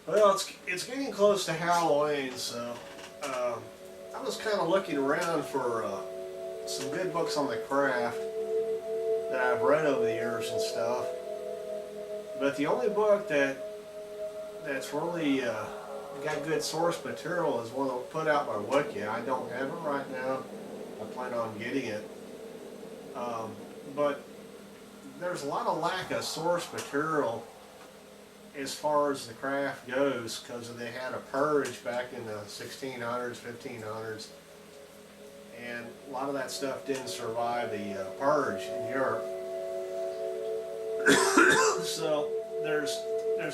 Well, it's getting close to Halloween, so I was kind of looking around for some good books on the craft that I've read over the years and stuff. But the only book that's really got good source material is one put out by Wiki. I don't have it right now. I plan on getting it. But there's a lot of lack of source material as far as the craft goes, because they had a purge back in the 1600s, 1500s, and a lot of that stuff didn't survive the purge in Europe. So there's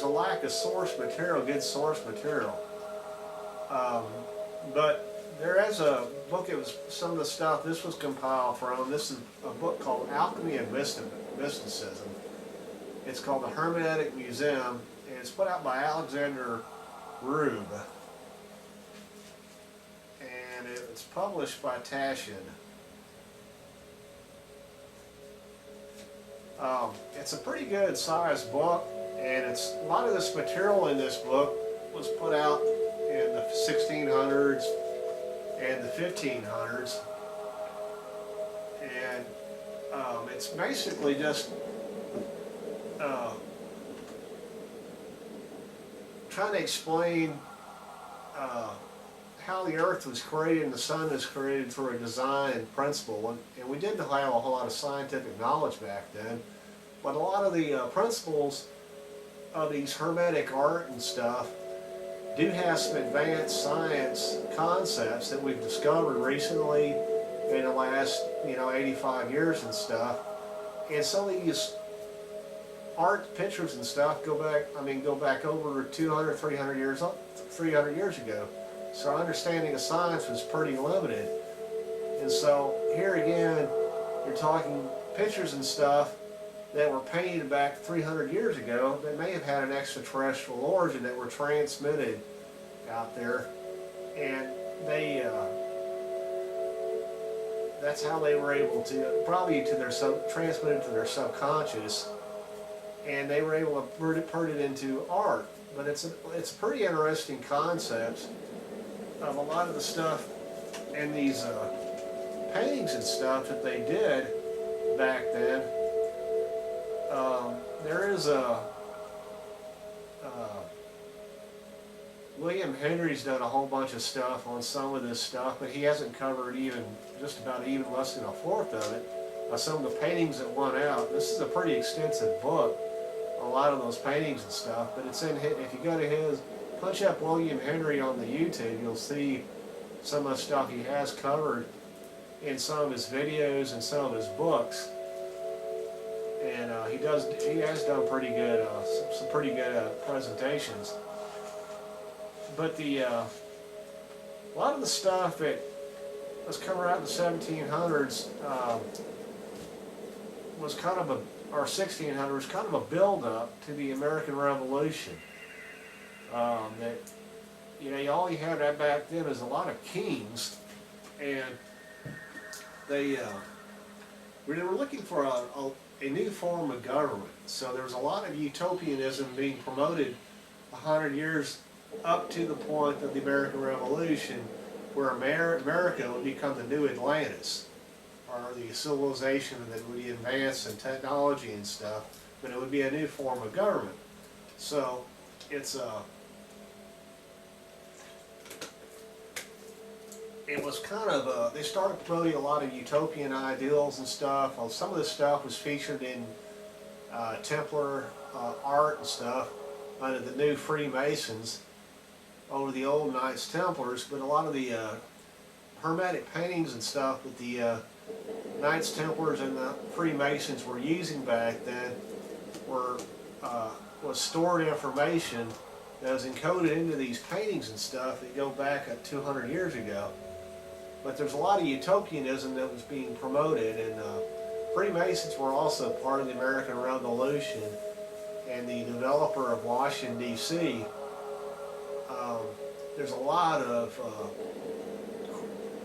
a lack of source material, good source material. But there is a book. It was some of the stuff this was compiled from. This is a book called Alchemy and Mysticism. It's called the Hermetic Museum, and it's put out by Alexander Roob. And it's published by Tascen. It's a pretty good sized book, and a lot of this material in this book was put out in the 1600s and the 1500s. And it's basically just trying to explain how the earth was created and the sun was created through a design principle. And we didn't have a whole lot of scientific knowledge back then, but a lot of the principles of these hermetic art and stuff do have some advanced science concepts that we've discovered recently in the last 85 years and stuff. And some of these art pictures and stuff go back over 200, 300 years ago. So our understanding of science was pretty limited. And so here again, you're talking pictures and stuff that were painted back 300 years ago that may have had an extraterrestrial origin that were transmitted out there. And they, that's how they were able to, probably to their transmitted to their subconscious, and they were able to put it into art. But it's pretty interesting concepts of a lot of the stuff in these paintings and stuff that they did back then. There is William Henry's done a whole bunch of stuff on some of this stuff, but he hasn't covered just about less than a fourth of it. Some of the paintings that went out. This is a pretty extensive book, a lot of those paintings and stuff, but it's in, if you go to his, punch up William Henry on the YouTube, you'll see some of the stuff he has covered in some of his videos and some of his books. And he has done pretty good, some pretty good presentations. But a lot of the stuff that was coming out in the 1700s was kind of or 1600s, kind of a build-up to the American Revolution. All you had back then is a lot of kings, and they were looking for a new form of government. So there was a lot of utopianism being promoted 100 years up to the point of the American Revolution, where America would become the new Atlantis, or the civilization that would advance in technology and stuff, but it would be a new form of government. So it was kind of, they started promoting a lot of utopian ideals and stuff. Some of this stuff was featured in Templar art and stuff under the new Freemasons over the old Knights Templars, but a lot of the Hermetic paintings and stuff that the Knights Templars and the Freemasons were using back then was stored information that was encoded into these paintings and stuff that go back 200 years ago. But there's a lot of utopianism that was being promoted, and Freemasons were also part of the American Revolution, and the developer of Washington, D.C. There's a lot of,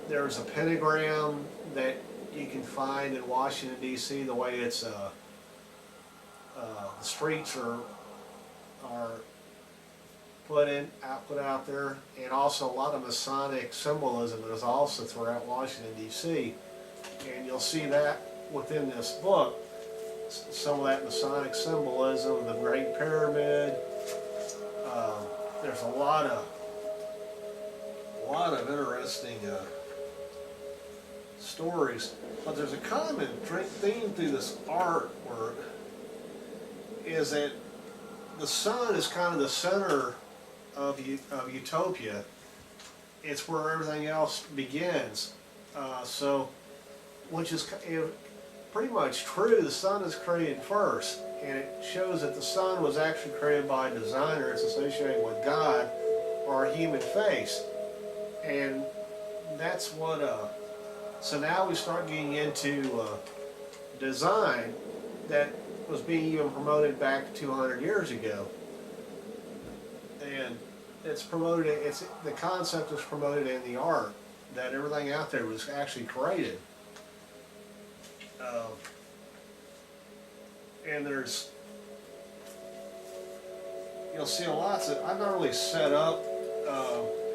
there's a pentagram that you can find in Washington, D.C., the way it's, the streets are put out there, and also a lot of Masonic symbolism is also throughout Washington, D.C. And you'll see that within this book, some of that Masonic symbolism, the Great Pyramid. There's a lot of interesting stories, but there's a common theme through this artwork, is that the sun is kind of the center of utopia. It's where everything else begins. Which is pretty much true. The sun is created first, and it shows that the sun was actually created by a designer. It's associated with God or a human face, and that's what. So now we start getting into design that was being even promoted back 200 years ago, and it's promoted. The concept is promoted in the art that everything out there was actually created. And you'll see lots of, I'm not really set up,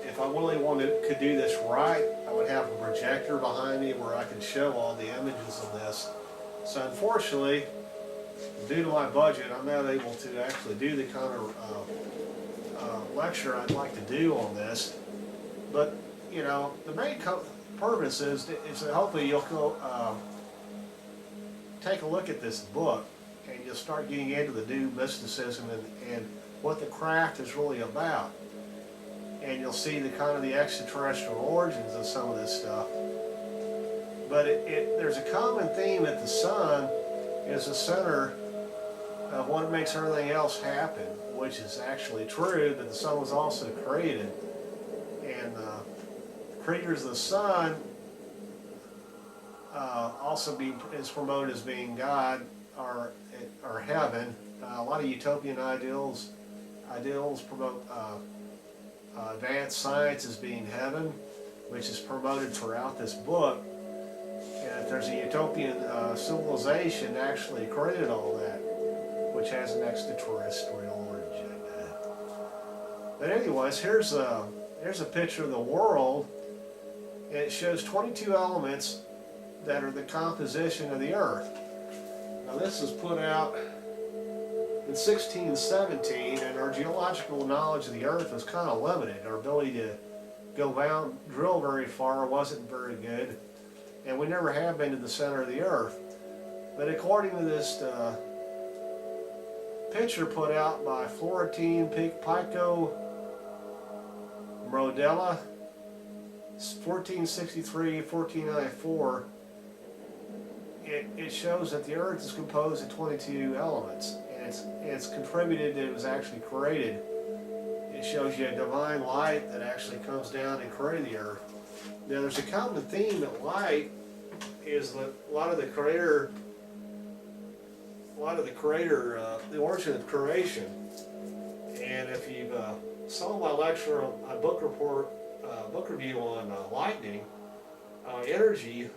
if I really could do this right, I would have a projector behind me where I could show all the images of this. So unfortunately, due to my budget, I'm not able to actually do the kind of lecture I'd like to do on this. But, you know, the main purpose is that hopefully you'll go take a look at this book, and you'll start getting into the new mysticism and what the craft is really about. And you'll see the kind of the extraterrestrial origins of some of this stuff. But there's a common theme that the sun is the center of what makes everything else happen, which is actually true, that the sun was also created. And the creators of the sun also is promoted as being God or heaven. A lot of utopian ideals promote advanced science as being heaven, which is promoted throughout this book. And if there's a utopian civilization that actually created all that, which has an extraterrestrial origin. But anyways, here's a picture of the world, and it shows 22 elements that are the composition of the earth. Now this was put out in 1617, and our geological knowledge of the earth was kind of limited. Our ability to go down, drill very far wasn't very good, and we never have been to the center of the earth. But according to this picture put out by Florentine Pico Brodella, 1463-1494, it shows that the earth is composed of 22 elements, and it's contributed that it was actually created. It shows you a divine light that actually comes down and created the earth. Now there's a common theme that light is the origin of creation. And if you saw my lecture on my book review on lightning, energy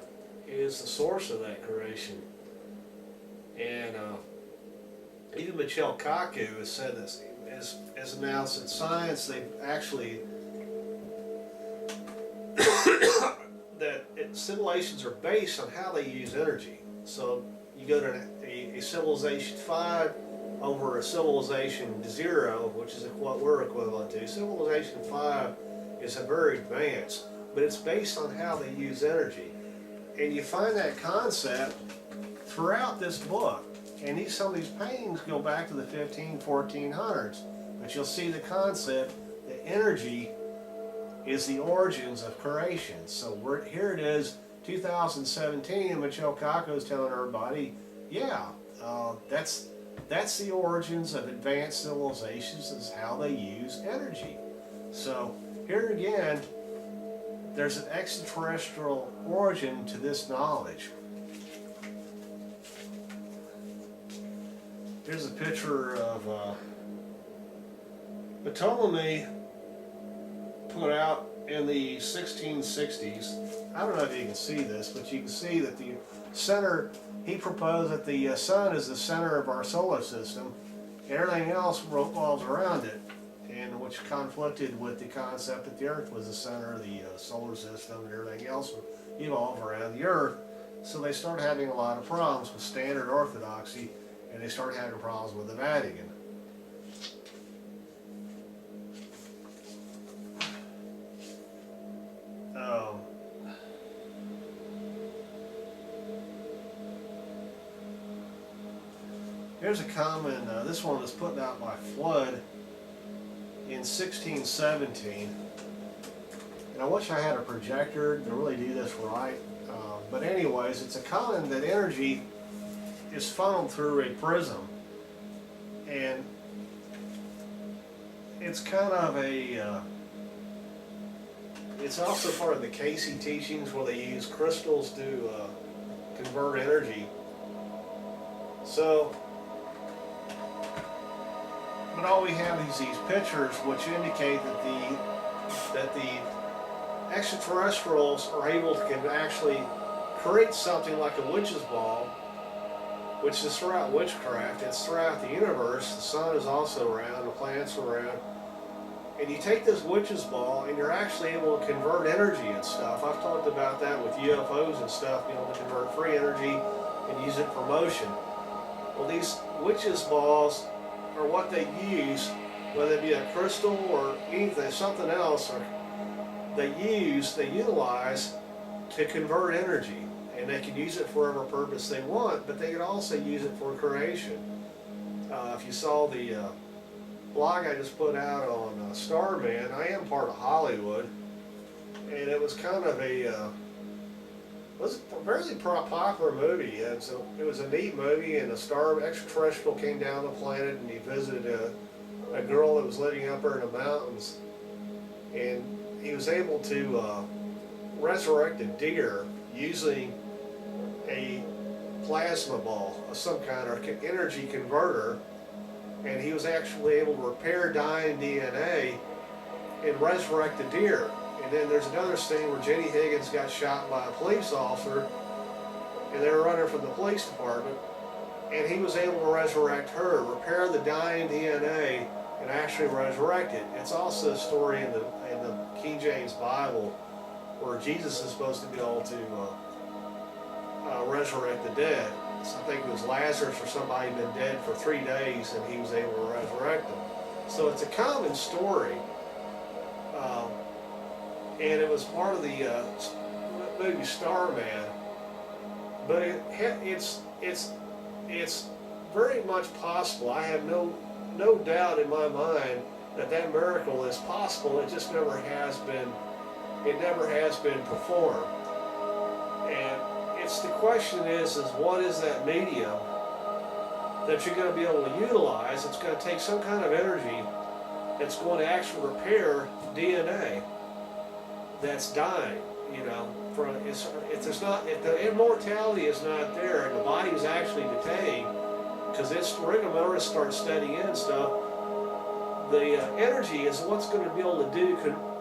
is the source of that creation. And even Macleod has said this, has announced that science, they've actually that civilizations are based on how they use energy. So you go to a civilization 5 over a civilization 0, which is what we're equivalent to. Civilization 5 is a very advanced, but it's based on how they use energy. And you find that concept throughout this book. And some of these paintings go back to the 1400s. But you'll see the concept that energy is the origins of creation. So here it is, 2017, and Macleod is telling everybody, yeah, that's the origins of advanced civilizations, is how they use energy. So here again, there's an extraterrestrial origin to this knowledge. Here's a picture of Ptolemy put out in the 1660s. I don't know if you can see this, but you can see that the center, he proposed that the sun is the center of our solar system, and everything else revolves around it. and which conflicted with the concept that the Earth was the center of the solar system and everything else would evolve around the Earth. So they started having a lot of problems with standard orthodoxy, and they started having problems with the Vatican. Here's a comment, this one was put out by Flood in 1617. And I wish I had a projector to really do this right. But anyways, it's a comment that energy is funneled through a prism. And it's kind of a, it's also part of the Casey teachings where they use crystals to convert energy. So, but all we have is these pictures which indicate that the extraterrestrials are able to actually create something like a witch's ball, which is throughout witchcraft. It's throughout the universe. The sun is also around, the planets are around. And you take this witch's ball and you're actually able to convert energy and stuff. I've talked about that with UFOs and stuff, being able to convert free energy and use it for motion. Well, these witch's balls are what they use, whether it be a crystal or anything, something else, or they utilize to convert energy. And they can use it for whatever purpose they want, but they can also use it for creation. If you saw the blog I just put out on Starman, I am part of Hollywood, and it was kind of a was a very popular movie, and so it was a neat movie. And a extraterrestrial came down the planet, and he visited a girl that was living up there in the mountains, and he was able to resurrect a deer using a plasma ball of some kind, or energy converter, and he was actually able to repair dying DNA and resurrect the deer. And then there's another scene where Jenny Higgins got shot by a police officer, and they were running from the police department, and he was able to resurrect her, repair the dying DNA, and actually resurrect it. It's also a story in the King James Bible where Jesus is supposed to be able to resurrect the dead. So I think it was Lazarus or somebody had been dead for 3 days, and he was able to resurrect them. So it's a common story. And it was part of the movie Starman, but it's very much possible. I have no doubt in my mind that miracle is possible. It just never has been. It never has been performed. And the question is what is that medium that you're going to be able to utilize? It's going to take some kind of energy that's going to actually repair DNA that's dying, you know. If the immortality is not there and the body is actually decaying, because its rigor starts setting in and stuff, the energy is what's going to be able to do,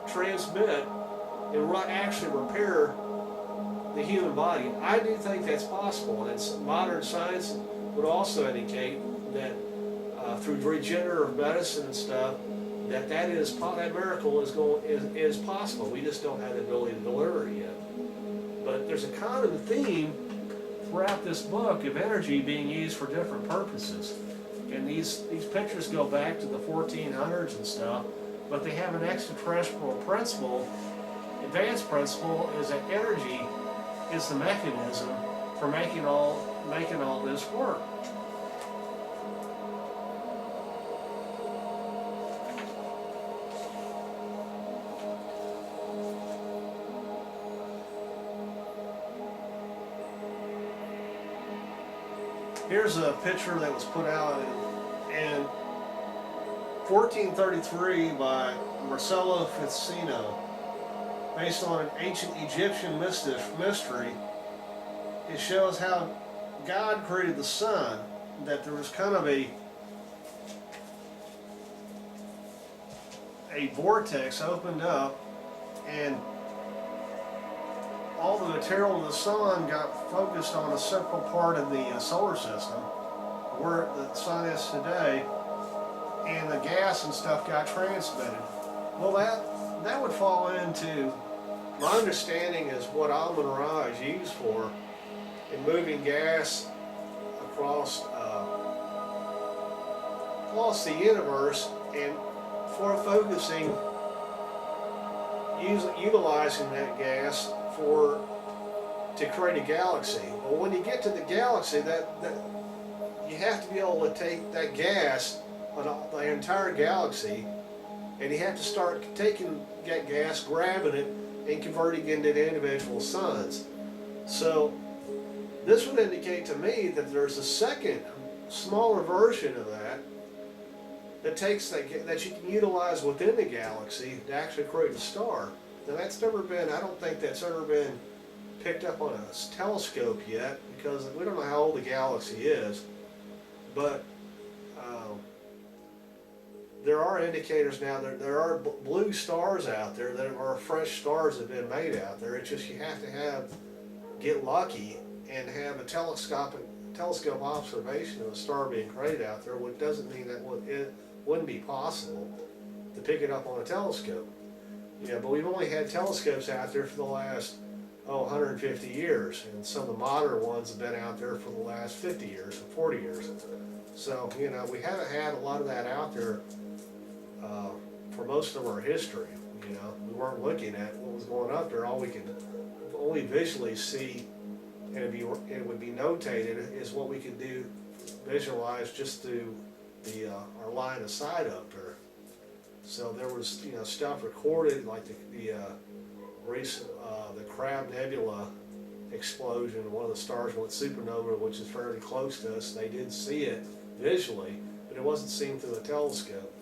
transmit and actually repair the human body. I do think that's possible, and modern science would also indicate that through regenerative medicine and stuff, that miracle is possible. We just don't have the ability to deliver it yet. But there's a common theme throughout this book of energy being used for different purposes. And these pictures go back to the 1400s and stuff, but they have an extraterrestrial principle. Advanced principle is that energy is the mechanism for making all this work. Here's a picture that was put out in 1433 by Marcello Ficino, based on an ancient Egyptian mystery. It shows how God created the sun, that there was kind of a vortex opened up, and all the material of the sun got focused on a central part of the solar system, where the sun is today, and the gas and stuff got transmitted. Well, that would fall into, my understanding is what Alman-Ra is used for in moving gas across the universe, and for focusing, utilizing that gas to create a galaxy. Well, when you get to the galaxy, that you have to be able to take that gas on the entire galaxy, and you have to start taking that gas, grabbing it, and converting it into individual suns. So this would indicate to me that there's a second, smaller version of that takes that you can utilize within the galaxy to actually create a star. Now that's never been, I don't think that's ever been picked up on a telescope yet, because we don't know how old the galaxy is, but there are indicators now that there are blue stars out there, that are fresh stars that have been made out there. It's just you have to get lucky and have a telescope observation of a star being created out there, which doesn't mean that it wouldn't be possible to pick it up on a telescope. Yeah, but we've only had telescopes out there for the last 150 years, and some of the modern ones have been out there for the last 50 years or 40 years. So, you know, we haven't had a lot of that out there for most of our history. You know, we weren't looking at what was going up there. All we could only visually see, and it would be notated, is what we could do, visualize just through our line of sight up there. So there was, you know, stuff recorded, like the recent the Crab Nebula explosion. One of the stars went supernova, which is fairly close to us. They did see it visually, but it wasn't seen through a telescope.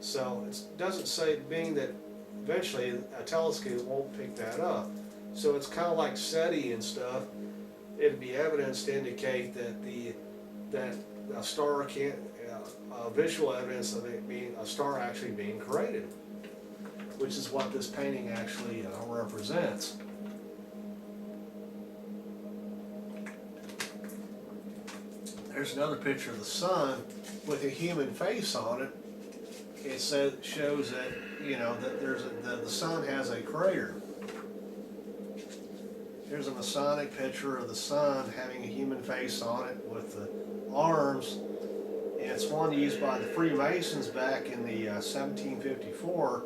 So it doesn't say, being that eventually a telescope won't pick that up. So it's kind of like SETI and stuff. It'd be evidence to indicate that a star can't, visual evidence of it being a star actually being created, which is what this painting actually represents. There's another picture of the sun with a human face on it. It shows that, you know, that the sun has a crater. Here's a Masonic picture of the sun having a human face on it with the arms. And it's one used by the Freemasons back in the 1754.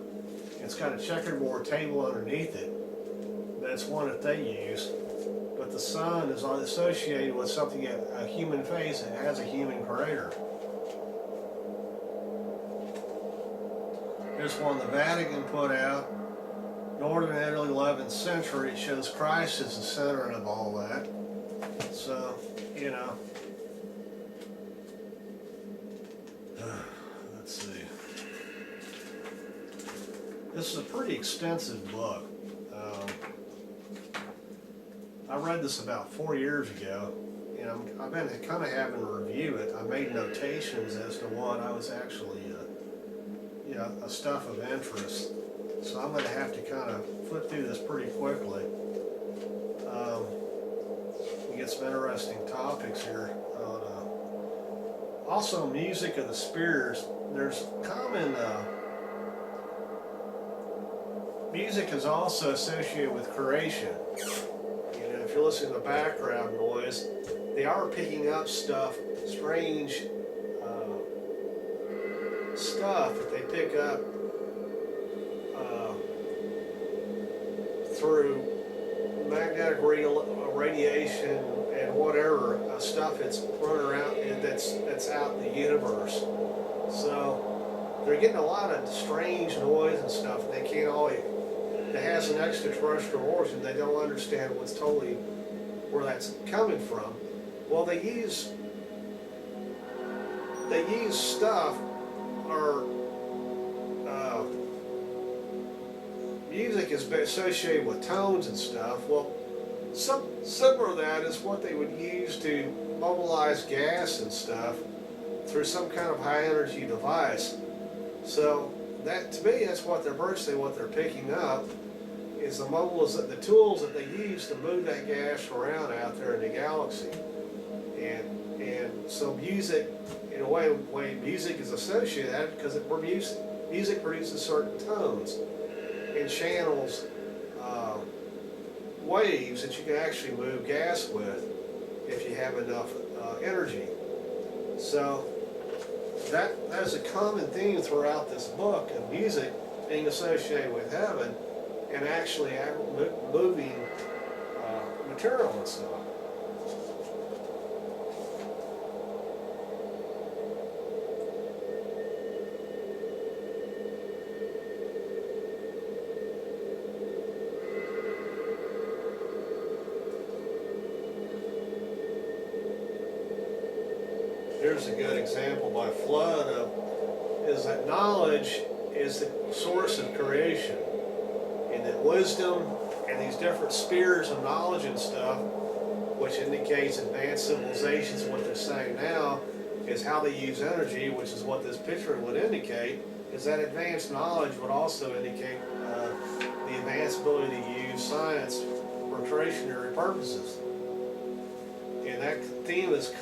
It's got a checkerboard table underneath it. That's one that they use. But the sun is associated with something, a human face, and it has a human crater. Here's one the Vatican put out. Northern Italy, 11th century. It shows Christ as the center of all that. So, you know. Let's see. This is a pretty extensive book. I read this about 4 years ago, and I've been kind of having to review it. I made notations as to what I was actually, you know, a stuff of interest. So I'm going to have to kind of flip through this pretty quickly. We get some interesting topics here. Also, music of the spirits. There's common music is also associated with creation. You know, if you're listening to background noise, they are picking up stuff, strange stuff that they pick up through magnetic radiation and whatever stuff that's running around and that's out in the universe. So they're getting a lot of strange noise and stuff, and they can't always. That has an extraterrestrial origin. They don't understand where that's coming from. Well, they use stuff or music is associated with tones and stuff. Well, similar to that is what they would use to mobilize gas and stuff through some kind of high energy device. So that, to me, that's what they're virtually what they're picking up is the tools that they use to move that gas around out there in the galaxy. And so music, in a way music is associated, because music produces certain tones and channels waves that you can actually move gas with if you have enough energy. So that is a common theme throughout this book of music being associated with heaven and actually moving material and stuff. Here's a good example by Flood is that knowledge is the source of creation, and that wisdom and these different spheres of knowledge and stuff, which indicates advanced civilizations, what they're saying now is how they use energy, which is what this picture would indicate, is that advanced knowledge would also indicate the advanced ability to use science for creationary purposes. And that theme is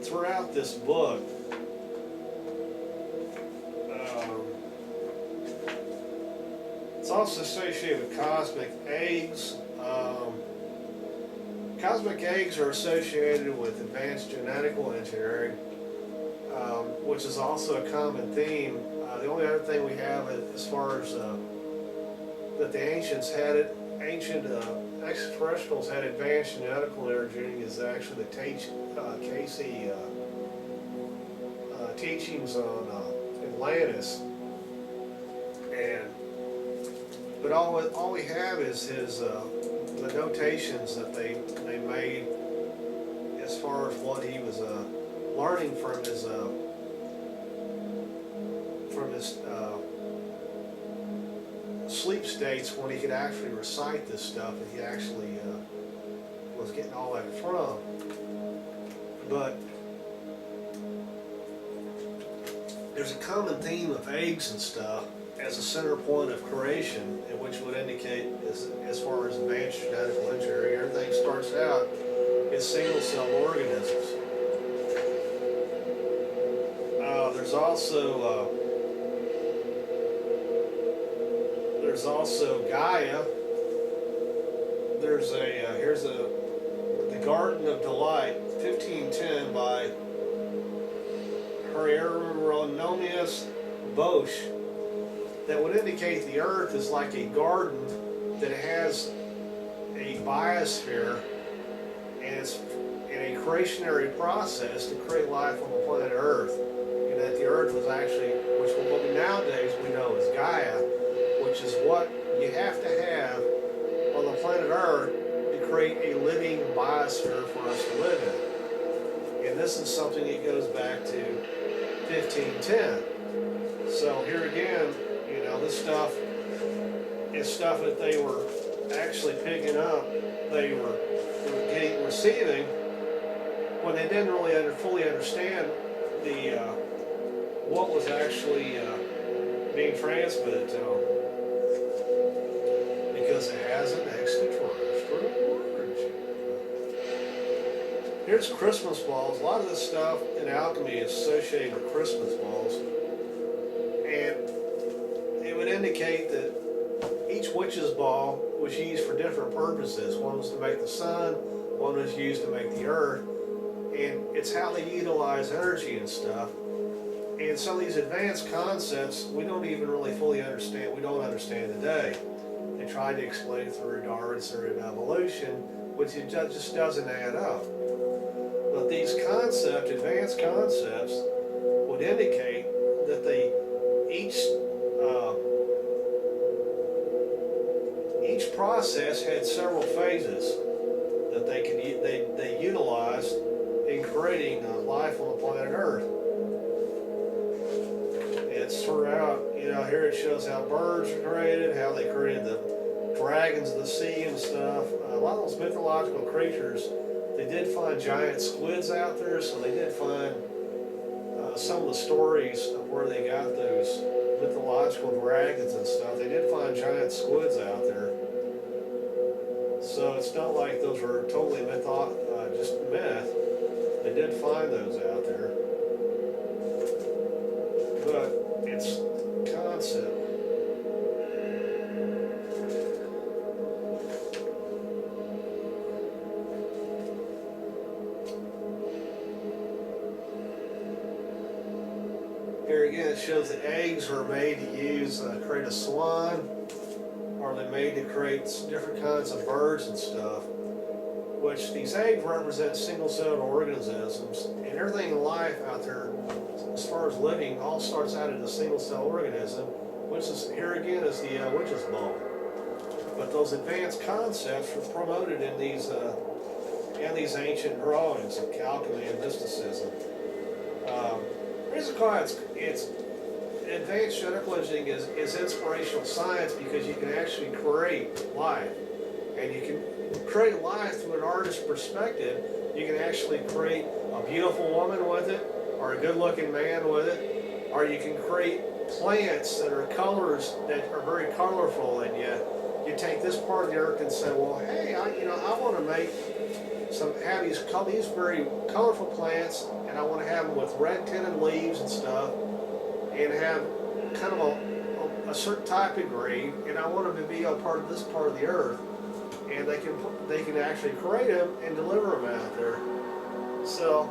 throughout this book. It's also associated with cosmic eggs. Cosmic eggs are associated with advanced genetical engineering, which is also a common theme. The only other thing we have as far as that the ancient extraterrestrials had advanced genetical engineering is actually the Casey teachings on Atlantis, but all we have is the notations that they made as far as what he was learning from his sleep states, when he could actually recite this stuff, and he actually was getting all that from. But there's a common theme of eggs and stuff as a center point of creation, and which would indicate as far as advanced genetical engineering, everything starts out as single-cell organisms. There's also Gaia. Here's the Garden of Delight, 1510 by Hieronymus Bosch, that would indicate the Earth is like a garden that has a biosphere, and it's in a creationary process to create life on the planet Earth, and that the Earth was actually, which what nowadays we know as Gaia, which is what you have to have on the planet Earth to create a living biosphere for us to live in. And this is something that goes back to 1510. So here again, this stuff is stuff that they were actually picking up, they were receiving, when they didn't really fully understand what was actually being transmitted to them, because it has an extraterrestrial origin. Here's Christmas balls. A lot of this stuff in alchemy is associated with Christmas balls, and it would indicate that each witch's ball was used for different purposes. One was to make the sun, one was used to make the earth, and it's how they utilize energy and stuff. And some of these advanced concepts we don't even really fully understand. We don't understand today. They tried to explain it through Darwin's theory of evolution, which it just doesn't add up. But these concepts, advanced concepts, would indicate that each process had several phases that they utilized in creating life on the planet Earth. It's throughout, here it shows how birds are created, how they created the dragons of the sea and stuff. A lot of those mythological creatures, they did find giant squids out there, so they did find some of the stories of where they got those mythological dragons and stuff. They did find giant squids out there. So it's not like those were totally just myth. They I did find those out there. But it's concept. Here again, it shows the eggs are made to use create a swan, or they're made to create different kinds of birds and stuff. Which these eggs represent single-celled organisms, and everything in life out there, as far as living, all starts out in a single-cell organism, which is here again is the witch's ball. But those advanced concepts were promoted in these ancient drawings of Alchemy and Mysticism. The reason why it's advanced genetic engineering is inspirational science, because you can actually create life, and you can create life through an artist's perspective. You can actually create a beautiful woman with it, or a good-looking man with it, or you can create plants that are colors that are very colorful, and you take this part of the earth and say, well, hey, I want to make have these very colorful plants, and I want to have them with red tinted leaves and stuff, and have kind of a certain type of green, and I want them to be a part of this part of the earth. And they can actually create them and deliver them out there. So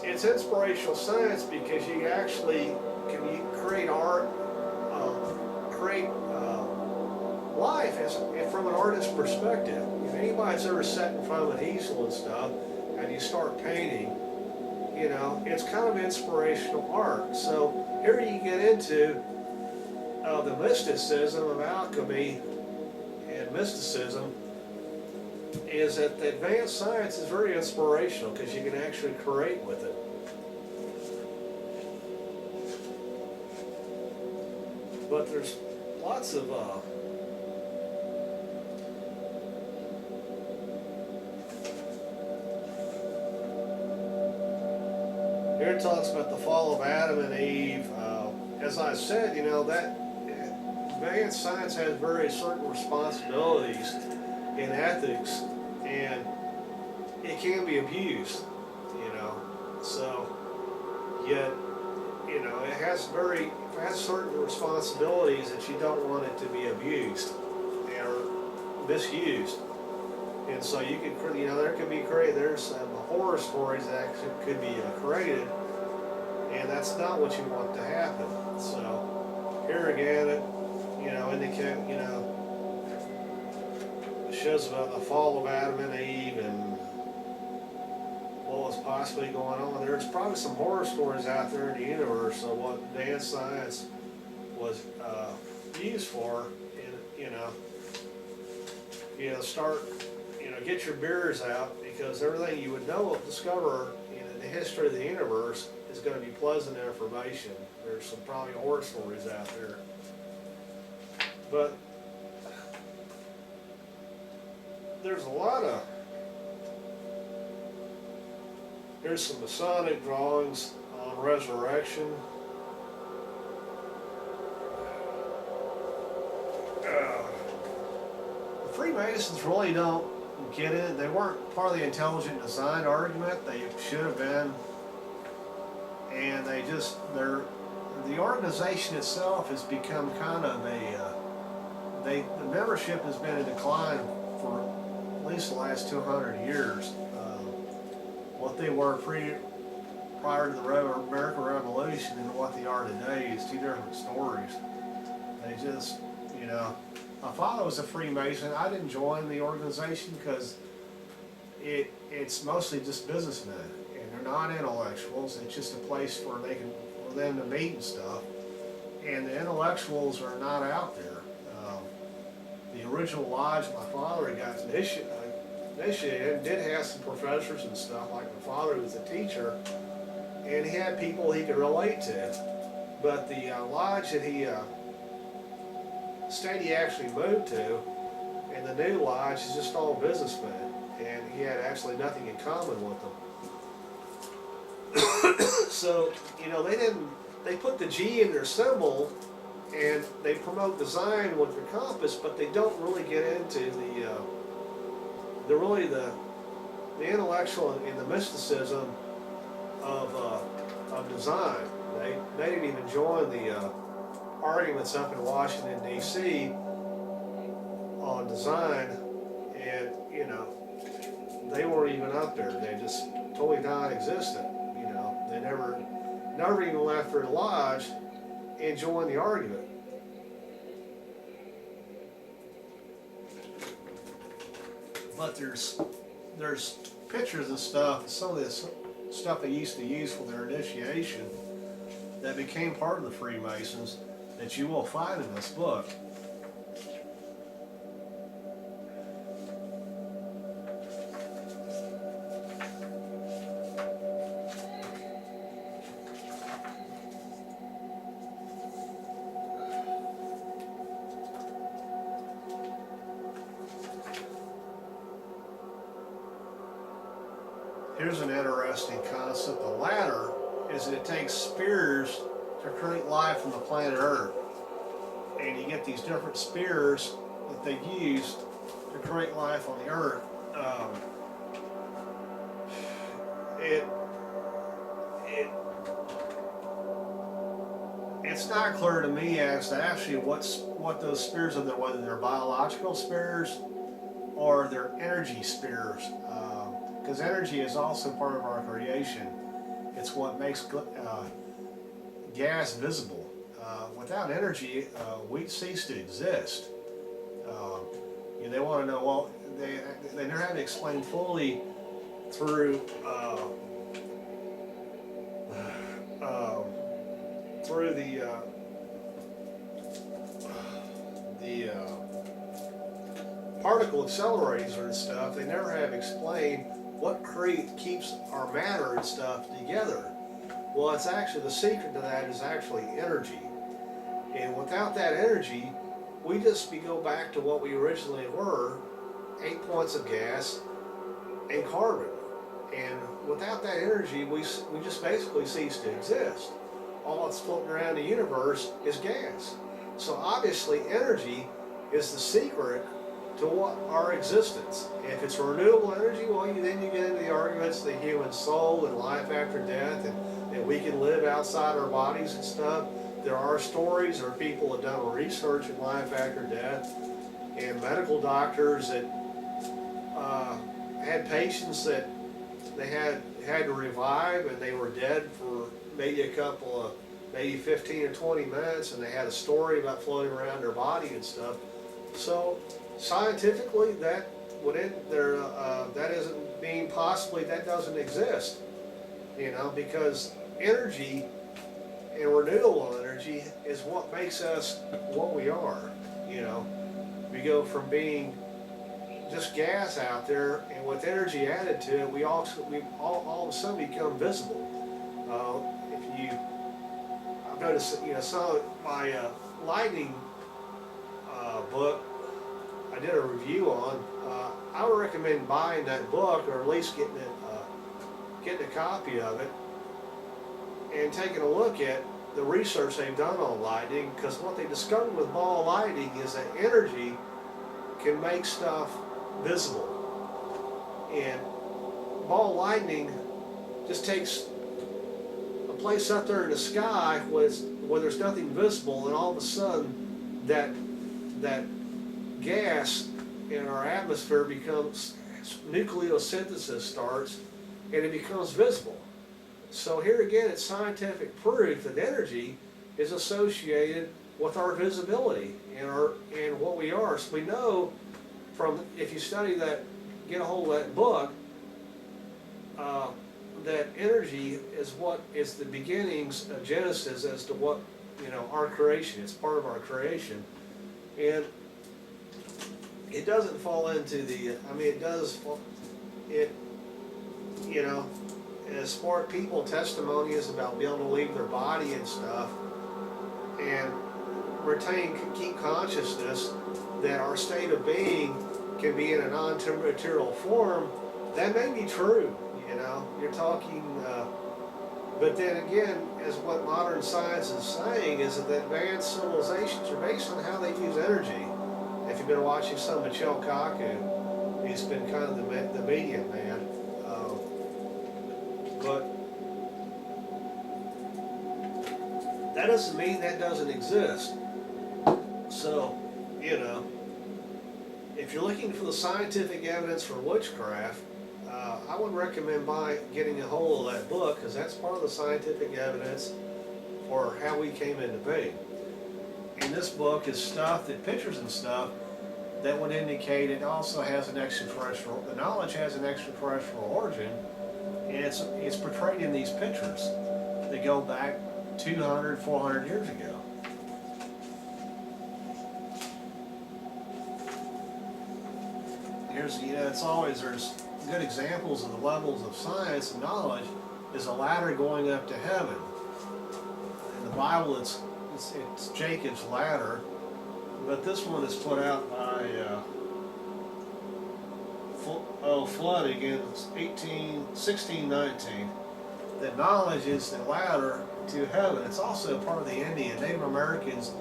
it's inspirational science, because you actually can create art, create life from an artist's perspective. If anybody's ever sat in front of an easel and stuff, and you start painting, it's kind of inspirational art. So here you get into the mysticism of alchemy and mysticism, is that the advanced science is very inspirational, because you can actually create with it. But there's lots of here it talks about the fall of Adam and Eve. As I said, that advanced science has very certain responsibilities in ethics, and it can be abused, so yet, it has certain responsibilities that you don't want it to be abused or misused. And so you can, there can be created, there's some horror stories that actually could be created, and that's not what you want to happen. So here again, it indicate, it shows about the fall of Adam and Eve and what was possibly going on. There's probably some horror stories out there in the universe of what advanced science was used for, and get your beers out, because everything you would discover in the history of the universe is going to be pleasant information. There's some probably horror stories out there. But there's a lot of, here's some Masonic drawings on resurrection. The Freemasons really don't get it. They weren't part of the intelligent design argument. They should have been. And the organization itself has become kind of the membership has been in decline for at least the last 200 years. What they were prior to the American Revolution and what they are today is two different stories. They just, my father was a Freemason. I didn't join the organization because it's mostly just businessmen, and they're not intellectuals. It's just a place for them to meet and stuff. And the intellectuals are not out there. The original lodge my father had got initiated did have some professors and stuff. Like my father was a teacher, and he had people he could relate to. But the lodge that he state he actually moved to, and the new lodge is just all businessmen, and he had actually nothing in common with them. So, they put the G in their symbol, and they promote design with their compass, but they don't really get into the intellectual and the mysticism of design. They didn't even join the arguments up in Washington D.C. on design, and you know, they weren't even up there. They just totally non-existent. You know, they never even left their lodge and joined the argument. But there's pictures and stuff, some of this stuff they used to use for their initiation that became part of the Freemasons that you will find in this book. Here's an interesting concept. The ladder is that it takes spears to create life on the planet Earth. And you get these different spears that they used to create life on the Earth. It's not clear to me as to actually what those spears are, whether they're biological spears or they're energy spears. Because energy is also part of our creation. It's what makes gas visible. Without energy, we'd cease to exist. They want to know, well, they never had to explain fully through the particle accelerators and stuff. They never have explained what keeps our matter and stuff together. Well, it's actually, the secret to that is actually energy. And without that energy, we go back to what we originally were, 8 points of gas and carbon. And without that energy, we just basically cease to exist. All that's floating around the universe is gas. So obviously energy is the secret to what our existence. If it's renewable energy, well, then you get into the arguments of the human soul and life after death, and we can live outside our bodies and stuff. There are stories, there are people that have done research in life after death, and medical doctors that had patients that they had to revive, and they were dead for maybe 15 or 20 minutes, and they had a story about floating around their body and stuff. So scientifically, that isn't being possibly, that doesn't exist, because energy and renewable energy is what makes us what we are. We go from being just gas out there, and with energy added to it, we all of a sudden become visible. I've noticed, some of my lightning book I did a review on. I would recommend buying that book, or at least getting a copy of it, and taking a look at the research they've done on lightning, because what they discovered with ball lightning is that energy can make stuff visible. And ball lightning just takes a place up there in the sky where there's nothing visible, and all of a sudden that gas in our atmosphere becomes, nucleosynthesis starts, and it becomes visible. So here again, it's scientific proof that energy is associated with our visibility and what we are. So we know from, if you study that, get a hold of that book, that energy is what is the beginnings of Genesis as to what, our creation. It's part of our creation. And it doesn't fall into it does, as smart people, testimony is about being able to leave their body and stuff and keep consciousness that our state of being can be in a non-material form. That may be true, you're talking, but then again, as what modern science is saying, is that advanced civilizations are based on how they use energy. If you've been watching some Michio Kaku, He's been kind of the medium man. But that doesn't mean that doesn't exist. So, you know, if you're looking for the scientific evidence for witchcraft, I would recommend getting a hold of that book, because that's part of the scientific evidence for how we came into being. And this book is pictures and stuff that would indicate it also has an extraterrestrial, the knowledge has an extraterrestrial origin, and it's portrayed in these pictures that go back 200, 400 years ago. There's good examples of the levels of science and knowledge is a ladder going up to heaven. In the Bible, it's Jacob's ladder, but this one is put out by flood again, 1619. That knowledge is the ladder to heaven. It's also part of the Indian. Native Americans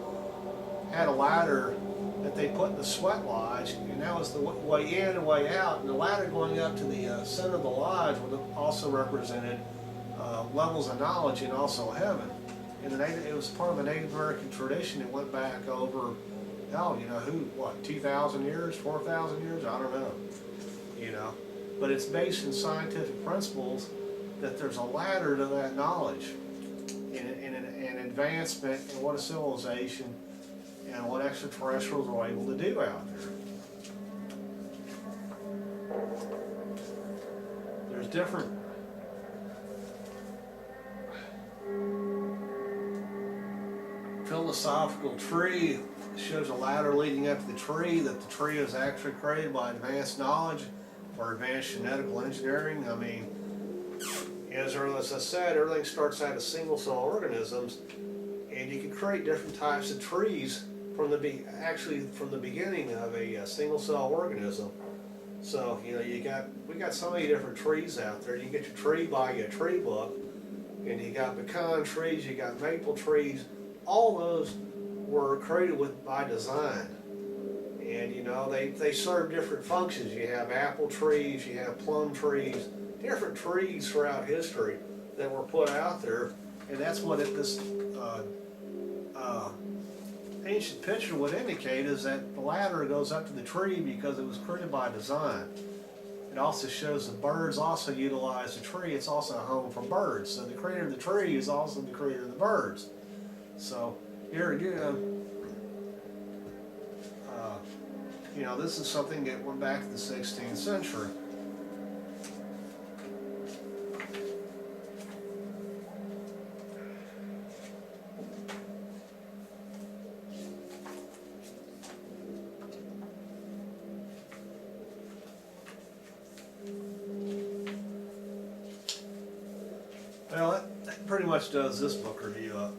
had a ladder that they put in the sweat lodge, and that was the way in and way out. And the ladder going up to the center of the lodge would have also represented levels of knowledge and also heaven. And it was part of a Native American tradition that went back over, 2,000 years, 4,000 years? I don't know. But it's based in scientific principles that there's a ladder to that knowledge and an advancement in what a civilization and what extraterrestrials are able to do out there. There's different philosophical tree shows a ladder leading up to the tree, that the tree is actually created by advanced knowledge or advanced genetical engineering. I mean, as I said, everything starts out as single cell organisms, and you can create different types of trees from the beginning of a single cell organism. So we got so many different trees out there. You can get your tree by a tree book, and you got pecan trees, you got maple trees. All those were created by design, and they serve different functions. You have apple trees, you have plum trees, different trees throughout history that were put out there, and that's what this ancient picture would indicate, is that the ladder goes up to the tree because it was created by design. It also shows that birds also utilize the tree. It's also a home for birds. So the creator of the tree is also the creator of the birds. So this is something that went back to the 16th century. Well, that pretty much does this book review up.